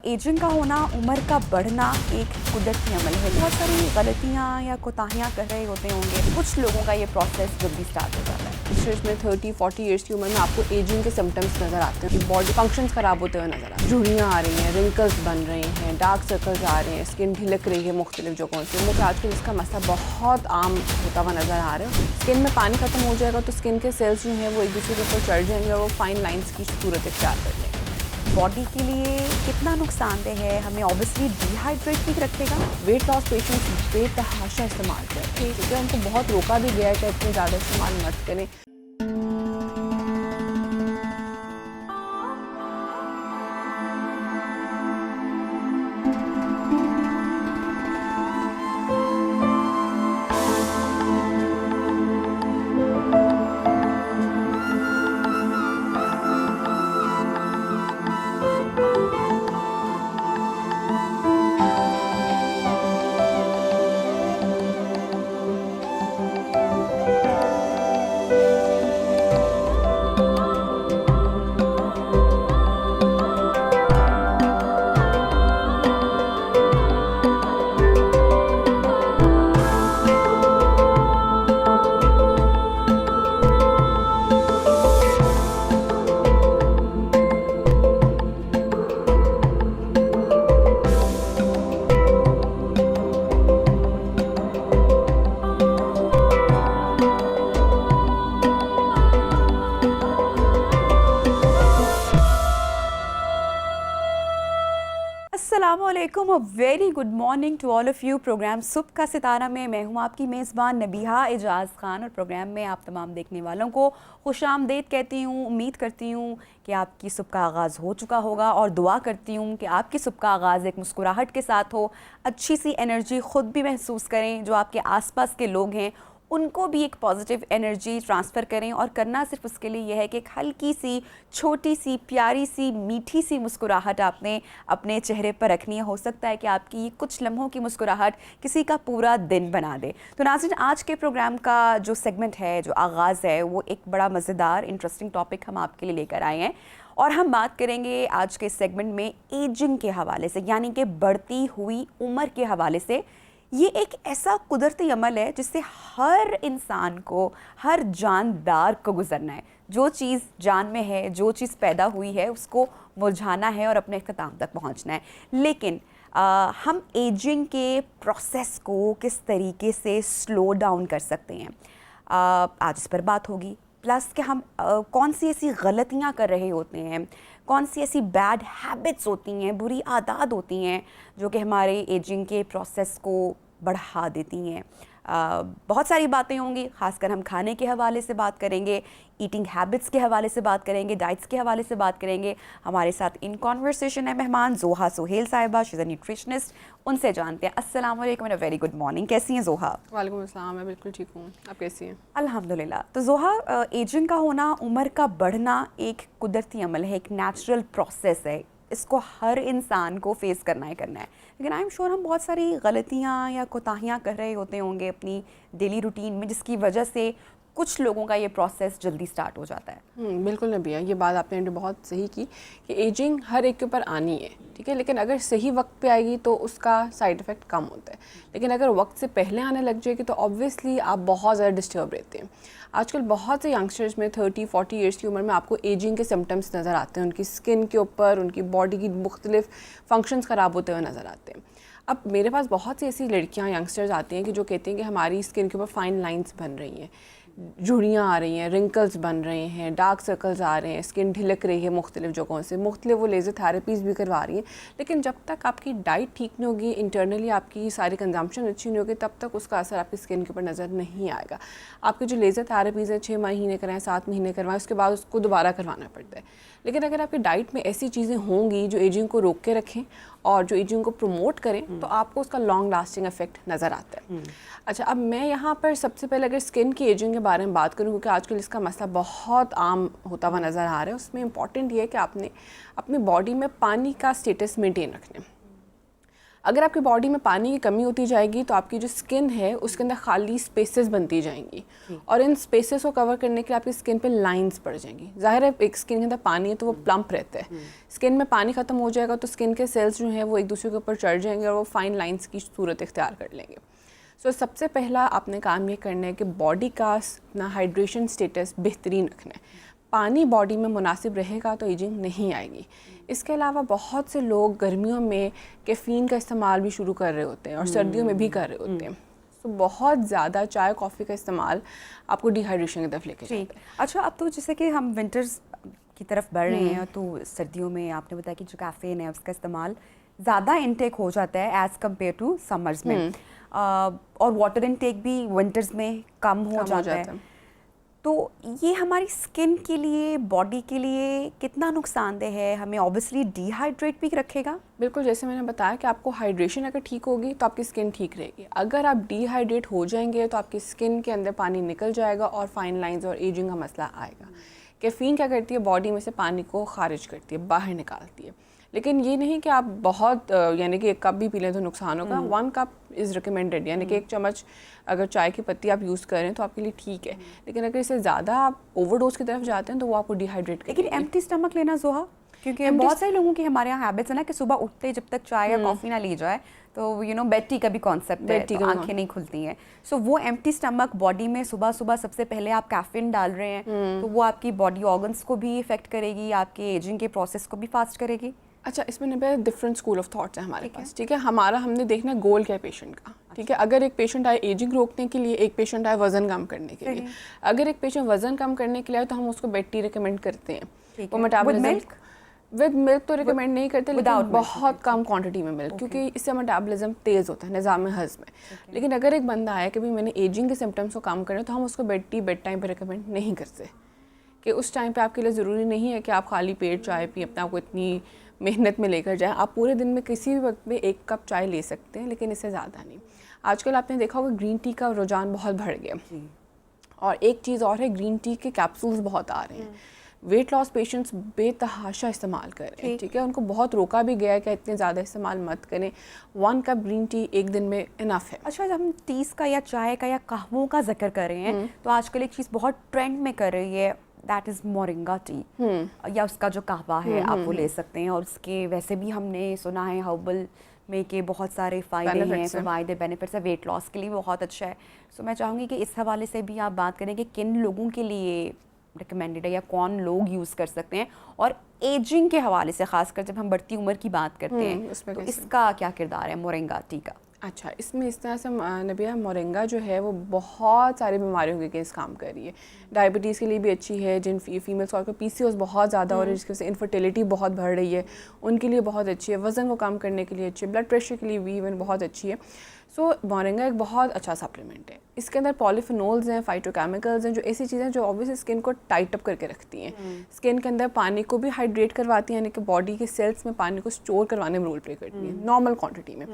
Ageing का होना, उम्र का बढ़ना एक कुदरती अमल है। बहुत सारी गलतियाँ या कोताहियाँ कर रहे होते होंगे, कुछ लोगों का ये प्रोसेस जल्दी स्टार्ट हो जाता है। यंगस्टर्स में 30-40 ईयर्स की उम्र में आपको एजिंग के सिम्टम्स नज़र आते हैं, बॉडी फंक्शंस खराब होते हुए नजर आते हैं, झुर्रियाँ आ रही हैं, रिंकल्स बन रहे हैं, डार्क सर्कल्स आ रहे हैं, स्किन ढिलक रही है मुख्तलिफ जगहों से। मुझे आजकल इसका मसला बहुत आम होता हुआ नज़र आ रहा है। स्किन में पानी खत्म हो जाएगा तो स्किन के सेल्स जो हैं वो एक दूसरे के ऊपर चढ़ जाएंगे और वो फाइन लाइन्स की सूरत इख्तियार कर लेंगे। बॉडी के लिए कितना नुकसानदेह है, हमें ऑब्वियसली डिहाइड्रेट भी रखेगा। वेट लॉस पेशेंट्स बेतहाशा इस्तेमाल करते हैं क्योंकि उनको बहुत रोका भी गया है कि इतने ज़्यादा इस्तेमाल मत करें। अस्सलामुअलैकुम, very good morning to all of you. Programme सुबह का सितारा में मैं हूं आपकी मेज़बान नबीहा एजाज़ खान और प्रोग्राम में आप तमाम देखने वालों को खुशामदीद कहती हूं। उम्मीद करती हूं कि आपकी सुबह का आगाज़ हो चुका होगा और दुआ करती हूं कि आपकी सुबह का आगाज़ एक मुस्कुराहट के साथ हो, अच्छी सी एनर्जी ख़ुद भी महसूस करें, जो आपके आसपास के लोग हैं उनको भी एक पॉजिटिव एनर्जी ट्रांसफ़र करें। और करना सिर्फ उसके लिए यह है कि एक हल्की सी, छोटी सी, प्यारी सी, मीठी सी मुस्कुराहट आपने अपने चेहरे पर रखनी है। हो सकता है कि आपकी ये कुछ लम्हों की मुस्कुराहट किसी का पूरा दिन बना दे। तो नाज़रीन, आज के प्रोग्राम का जो सेगमेंट है, जो आगाज़ है, वो एक बड़ा मज़ेदार इंटरेस्टिंग टॉपिक हम आपके लिए लेकर आए हैं। और हम बात करेंगे आज के सेगमेंट में एजिंग के हवाले से, यानी कि बढ़ती हुई उम्र के हवाले से। ये एक ऐसा कुदरती अमल है जिससे हर इंसान को, हर जानदार को गुजरना है। जो चीज़ जान में है, जो चीज़ पैदा हुई है, उसको मुरझाना है और अपने इख्तिताम तक पहुंचना है। लेकिन हम एजिंग के प्रोसेस को किस तरीके से स्लो डाउन कर सकते हैं, आज इस पर बात होगी। प्लस कि हम कौन सी ऐसी गलतियां कर रहे होते हैं, कौन सी ऐसी बैड हैबिट्स होती हैं, बुरी आदत होती हैं जो कि हमारे एजिंग के प्रोसेस को बढ़ा देती हैं। बहुत सारी बातें होंगी, ख़ासकर हम खाने के हवाले से बात करेंगे, ईटिंग हैबिट्स के हवाले से बात करेंगे, डाइट्स के हवाले से बात करेंगे। हमारे साथ इन कॉन्वर्सेशन है मेहमान जोहा सुहेल साहिबा, शी इज़ अ न्यूट्रिशनिस्ट। उनसे जानते हैं। अस्सलाम वालेकुम and a very good morning. कैसी हैं जोहा? वालेकुम अस्सलाम, मैं बिल्कुल ठीक हूँ, आप कैसी हैं? अल्हम्दुलिल्लाह। तो जोहा, एजिंग का होना, उम्र का बढ़ना एक कुदरती अमल है, एक नेचुरल प्रोसेस है। इसको हर इंसान को फेस करना ही करना है। लेकिन आई एम श्योर हम बहुत सारी गलतियाँ या कोताहियाँ कर रहे होते होंगे अपनी डेली रूटीन में, जिसकी वजह से कुछ लोगों का ये प्रोसेस जल्दी स्टार्ट हो जाता है। बिल्कुल नबिया, ये बात आपने बहुत सही की कि एजिंग हर एक के ऊपर आनी है, ठीक है। लेकिन अगर सही वक्त पे आएगी तो उसका साइड इफ़ेक्ट कम होता है, लेकिन अगर वक्त से पहले आने लग जाएगी तो ऑब्वियसली आप बहुत ज़्यादा डिस्टर्ब रहते हैं। आजकल बहुत से यंगस्टर्स में 30-40 ईयर्स की उम्र में आपको एजिंग के सिम्टम्स नज़र आते हैं, उनकी स्किन के ऊपर, उनकी बॉडी की मुख्तलिफ फंक्शंस ख़राब होते हुए नज़र आते हैं। अब मेरे पास बहुत सी ऐसी लड़कियाँ, यंगस्टर्स आती हैं कि जो कहती हैं कि हमारी स्किन के ऊपर फाइन लाइन्स बन रही हैं, झुर्रियाँ आ रही हैं, रिंकल्स बन रहे हैं, डार्क सर्कल्स आ रहे हैं, स्किन ढिलक रही है मुख्तलिफ जगहों से, मुख्तलिफ वो लेज़र थेरेपीज़ भी करवा रही हैं। लेकिन जब तक आपकी डाइट ठीक नहीं होगी, इंटरनली आपकी सारी कंजम्पशन अच्छी नहीं होगी, तब तक उसका असर आपकी स्किन के ऊपर नज़र नहीं आएगा। आपके जो लेज़र थेरेपीज़ हैं 6 महीने कराएं, 7 महीने करवाएं, उसके बाद उसको दोबारा करवाना पड़ता है। लेकिन अगर आपकी डाइट में ऐसी चीज़ें होंगी जो एजिंग को रोक के रखें और जो एजिंग को प्रमोट करें, तो आपको उसका लॉन्ग लास्टिंग इफेक्ट नज़र आता है। अच्छा, अब मैं यहाँ पर सबसे पहले अगर स्किन की एजिंग के बारे में बात करूँ, क्योंकि आजकल इसका मसला बहुत आम होता हुआ नज़र आ रहा है, उसमें इंपॉर्टेंट ये है कि आपने अपनी बॉडी में पानी का स्टेटस मेंटेन रखना है। अगर आपकी बॉडी में पानी की कमी होती जाएगी तो आपकी जो स्किन है उसके अंदर खाली स्पेसेस बनती जाएंगी और इन स्पेसेस को कवर करने के लिए आपकी स्किन पे लाइंस पड़ जाएंगी। जाहिर है एक स्किन के अंदर पानी है तो वो प्लम्प रहता है, स्किन में पानी ख़त्म हो जाएगा तो स्किन के सेल्स जो हैं वो एक दूसरे के ऊपर चढ़ जाएंगे और वो फाइन लाइंस की सूरत इख्तियार कर लेंगे। सो सबसे पहला आपने काम ये करना है कि बॉडी का अपना हाइड्रेशन स्टेटस बेहतरीन रखना है। पानी बॉडी में मुनासिब रहेगा तो एजिंग नहीं आएगी। इसके अलावा बहुत से लोग गर्मियों में कैफ़ीन का इस्तेमाल भी शुरू कर रहे होते हैं और सर्दियों में भी कर रहे होते हैं। तो बहुत ज़्यादा चाय कॉफ़ी का इस्तेमाल आपको डिहाइड्रेशन की तरफ लेके जाता है। अच्छा, अब तो जैसे कि हम विंटर्स की तरफ बढ़ रहे हैं तो सर्दियों में आपने बताया कि जो कैफ़ीन है उसका इस्तेमाल ज़्यादा इनटेक हो जाता है एज़ कम्पेयर टू समर्स में, और वाटर इनटेक भी विंटर्स में कम हो जाता है। तो ये हमारी स्किन के लिए, बॉडी के लिए कितना नुकसानदेह है? हमें ऑब्वियसली डिहाइड्रेट भी रखेगा। बिल्कुल, जैसे मैंने बताया कि आपको हाइड्रेशन अगर ठीक होगी तो आपकी स्किन ठीक रहेगी। अगर आप डिहाइड्रेट हो जाएंगे तो आपकी स्किन के अंदर पानी निकल जाएगा और फाइन लाइंस और एजिंग का मसला आएगा। कैफ़ीन क्या करती है, बॉडी में से पानी को खारिज करती है, बाहर निकालती है। लेकिन ये नहीं कि आप बहुत यानी कि 1 कप भी पी लें तो नुकसान होगा। 1 कप इज़ रिकमेंडेड, यानी कि 1 चम्मच अगर चाय की पत्ती आप यूज़ करें तो आपके लिए ठीक है। लेकिन अगर इससे ज़्यादा आप ओवरडोज की तरफ जाते हैं तो वो आपको डिहाइड्रेट करेगी। लेकिन एम्प्टी स्टमक लेना ज़ोहा, क्योंकि बहुत सारे लोगों की हमारे यहाँ हैबिट्स है ना कि सुबह उठते ही जब तक चाय या कॉफ़ी ना ली जाए तो बेड टी का भी कॉन्सेप्ट है, तो आंखें नहीं खुलती हैं। सो वो एम्प्टी स्टमक बॉडी में सुबह सुबह सबसे पहले आप कैफीन डाल रहे हैं तो वो आपकी बॉडी ऑर्गन्स को भी इफेक्ट करेगी, आपके एजिंग के प्रोसेस को भी फास्ट करेगी। अच्छा, इसमें डिफरेंट स्कूल ऑफ थॉट्स है हमारे पास, ठीक है। हमने देखना गोल क्या है पेशेंट का, ठीक है। अगर एक पेशेंट आए एजिंग रोकने के लिए, एक पेशेंट आए वजन कम करने के लिए। अगर एक पेशेंट वजन कम करने के लिए आए तो हम उसको बेड टी रिकमेंड करते हैं। वो मेटाबॉलिज्म विद मिल्क तो रिकमेंड नहीं करते, लेकिन बहुत कम क्वांटिटी में मिल्क, क्योंकि इससे मेटाबॉलिज्म तेज़ होता है निज़ाम हज़्म में। लेकिन अगर एक बंदा आया कि भाई मैंने एजिंग के सिम्टम्स को कम करना, तो हम उसको बेड टी बेड टाइम पे रिकमेंड नहीं करते कि उस टाइम पे आपके लिए ज़रूरी नहीं है कि आप खाली पेट चाय पिए, अपने आप को इतनी मेहनत में लेकर जाएं। आप पूरे दिन में किसी भी वक्त में 1 कप चाय ले सकते हैं, लेकिन इससे ज़्यादा नहीं। आजकल आपने देखा होगा ग्रीन टी का रुझान बहुत बढ़ गया, और एक चीज़ और है, ग्रीन टी के कैप्सूल्स बहुत आ रहे हैं। वेट लॉस पेशेंट्स बेतहाशा इस्तेमाल कर रहे हैं, ठीक है। उनको बहुत रोका भी गया है कि इतने ज़्यादा इस्तेमाल मत करें। 1 कप ग्रीन टी एक दिन में इनफ है। अच्छा, जब हम टीज़ का या चाय का या कहवों का जिक्र कर रहे हैं तो आजकल एक चीज़ बहुत ट्रेंड में कर रही है, दैट इज़ मोरिंगा टी, या उसका जो कहवा है आप वो ले सकते हैं। और उसके वैसे भी हमने सुना है हर्बल में के बहुत सारे फ़ायदे हैं, बेनिफिट्स है, वेट लॉस के लिए बहुत अच्छा है। सो मैं चाहूँगी कि इस हवाले से भी आप बात करें कि किन लोगों के लिए रिकमेंडेड है या कौन लोग यूज़ कर सकते हैं, और एजिंग के हवाले से खासकर जब हम बढ़ती उम्र की बात करते हैं तो इसका क्या किरदार है मोरिंगा टी का? अच्छा, इसमें इस तरह से नबिया, मोरिंगा जो है वो बहुत सारी बीमारियों के केस काम कर रही है। डायबिटीज़ के लिए भी अच्छी है, जिन फीमेल्स को PCOS बहुत ज़्यादा हो रही है जिसकी वजह से इनफर्टिलिटी बहुत बढ़ रही है, उनके लिए बहुत अच्छी है। वज़न को कम करने के लिए अच्छी है, ब्लड प्रेशर के लिए भी इवन बहुत अच्छी है। सो मोरिंगा एक बहुत अच्छा सप्लीमेंट है। इसके अंदर पॉलीफिनोल्स हैं, फाइटोकेमिकल्स हैं, जो ऐसी चीज़ें जो ऑब्वियसली स्किन को टाइट अप करके रखती हैं। स्किन के अंदर पानी को भी हाइड्रेट करवाती हैं, यानी कि बॉडी के सेल्स में पानी को स्टोर करवाने में रोल प्ले करती हैं नॉर्मल क्वांटिटी में।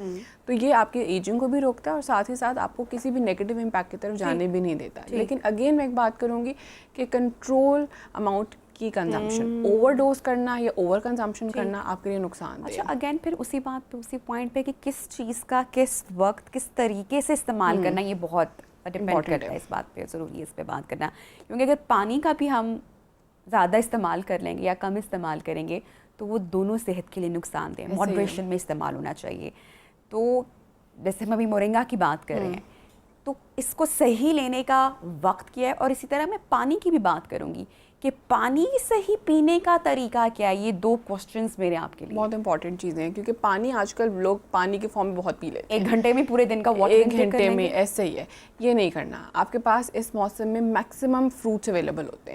तो ये आपकी एजिंग को भी रोकता है और साथ ही साथ आपको किसी भी नेगेटिव इम्पैक्ट की तरफ जाने भी नहीं देता। लेकिन अगेन मैं एक बात करूँगी कि कंट्रोल अमाउंट की कंजम्पशन, ओवरडोज करना या ओवर कंजम्पशन करना आपके लिए नुकसान है। अच्छा, अगेन फिर उसी बात पे, उसी पॉइंट पे कि किस चीज़ का किस वक्त किस तरीके से इस्तेमाल करना, ये बहुत डिपेंड करता है। इस बात पे ज़रूरी है इस पे बात करना, क्योंकि अगर पानी का भी हम ज़्यादा इस्तेमाल कर लेंगे या कम इस्तेमाल करेंगे तो वो दोनों सेहत के लिए नुकसानदेह है। मॉडरेशन में इस्तेमाल होना चाहिए। तो जैसे हम अभी मोरिंगा की बात कर रहे हैं तो इसको सही लेने का वक्त क्या है, और इसी तरह मैं पानी की भी बात करूँगी कि पानी सही पीने का तरीका क्या है। ये 2 क्वेश्चंस मेरे आपके लिए बहुत इंपॉर्टेंट चीज़ें हैं, क्योंकि पानी आजकल लोग पानी के फॉर्म में बहुत पी लेते हैं। 1 घंटे में पूरे दिन का वाटर 1 घंटे में ऐसे ही है, ये नहीं करना। आपके पास इस मौसम में मैक्सिमम फ्रूट्स अवेलेबल होते हैं,